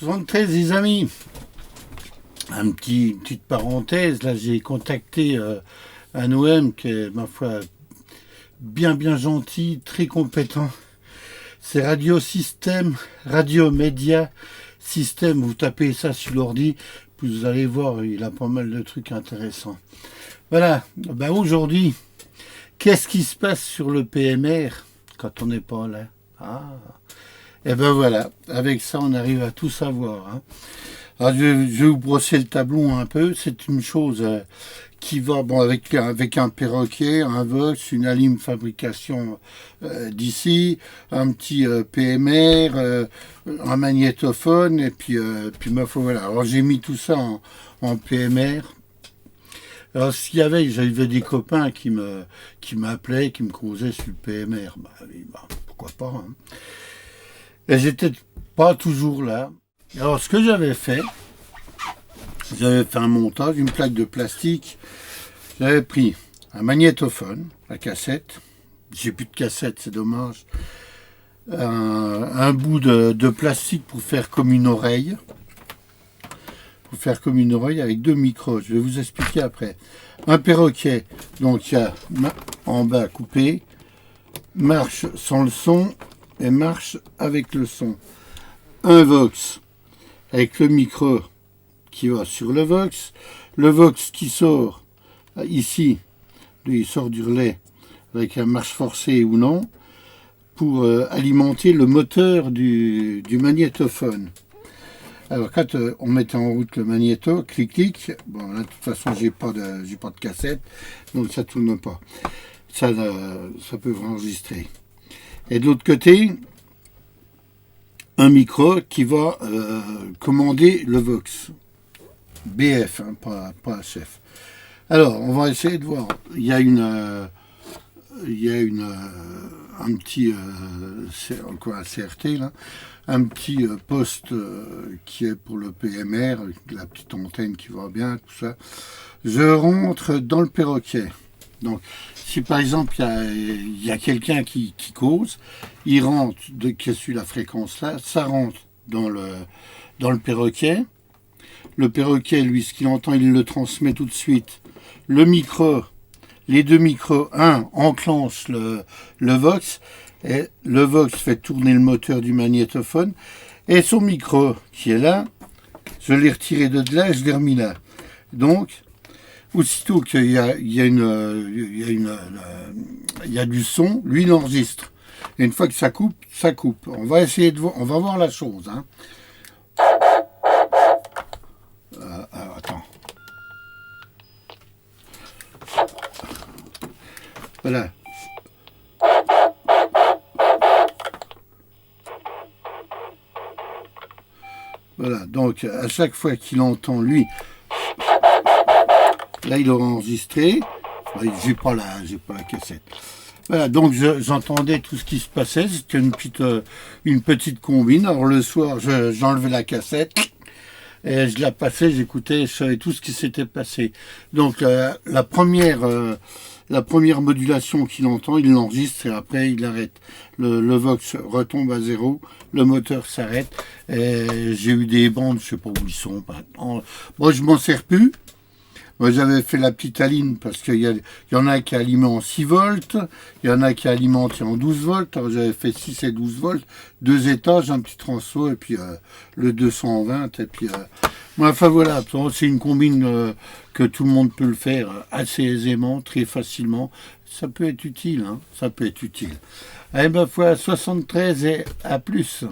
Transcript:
73 les amis, une petite parenthèse, là j'ai contacté un OM qui est ma foi bien gentil, très compétent. C'est Radio Système, Radio Média Système, vous tapez ça sur l'ordi, vous allez voir, il a pas mal de trucs intéressants. Voilà, aujourd'hui, qu'est-ce qui se passe sur le PMR quand on n'est pas là? Et voilà, avec ça on arrive à tout savoir. Hein. Alors, je vais vous brosser le tableau un peu. C'est une chose qui va avec un perroquet, un Vox, une Alim fabrication d'ici, un petit PMR, un magnétophone, et puis voilà. Alors j'ai mis tout ça en PMR. Alors s'il y avait, j'avais des copains qui m'appelaient, qui me causaient sur le PMR. Pourquoi pas. Hein. Et j'étais pas toujours là. Alors ce que j'avais fait un montage, une plaque de plastique. J'avais pris un magnétophone, la cassette. J'ai plus de cassette, c'est dommage. Un bout de plastique pour faire comme une oreille. Avec 2 micros. Je vais vous expliquer après. Un perroquet, donc il y a en bas coupé, marche sans le son et marche avec le son. Un Vox avec le micro qui va sur le Vox qui sort ici, lui il sort du relais avec un marche forcée ou non pour alimenter le moteur du magnétophone. Alors quand on mettait en route le magnéto, clic, bon là de toute façon j'ai pas de cassette, donc ça tourne pas. Ça peut enregistrer. Et de l'autre côté, un micro qui va commander le Vox. BF, hein, pas HF. Alors, on va essayer de voir. Il y a un petit un CRT là, un petit poste qui est pour le PMR, avec la petite antenne qui va bien, tout ça. Je rentre dans le perroquet. Donc, si par exemple il y a quelqu'un qui cause, il rentre qui suit la fréquence là, ça rentre dans le perroquet. Le perroquet, lui, ce qu'il entend, il le transmet tout de suite. Le micro, les 2 micros, un enclenche le Vox, et le Vox fait tourner le moteur du magnétophone, et son micro qui est là, je l'ai retiré de là, je l'ai remis là. Donc, aussitôt qu'il y a du son, lui il enregistre. Et une fois que ça coupe, ça coupe. On va essayer de voir, on va voir la chose. Hein. Attends. Voilà. Voilà, donc à chaque fois qu'il entend lui, là il aura enregistré. J'ai pas la cassette. Voilà, donc j'entendais tout ce qui se passait. C'était une petite combine. Alors le soir, j'enlevais la cassette. Et je la passais, j'écoutais, je savais tout ce qui s'était passé. Donc la première modulation qu'il entend, il l'enregistre et après il arrête. Le Vox retombe à 0, le moteur s'arrête. Et j'ai eu des bandes, je sais pas où ils sont maintenant. Moi je m'en sers plus. Moi j'avais fait la petite aline parce qu'il y en a qui alimentent en 6 volts, il y en a qui alimentent en 12 volts. Alors j'avais fait 6 et 12 volts, 2 étages, un petit transfo et puis le 220 et puis enfin voilà, c'est une combine que tout le monde peut le faire assez aisément, très facilement. Ça peut être utile, hein, ça peut être utile. Allez, 73 et à plus.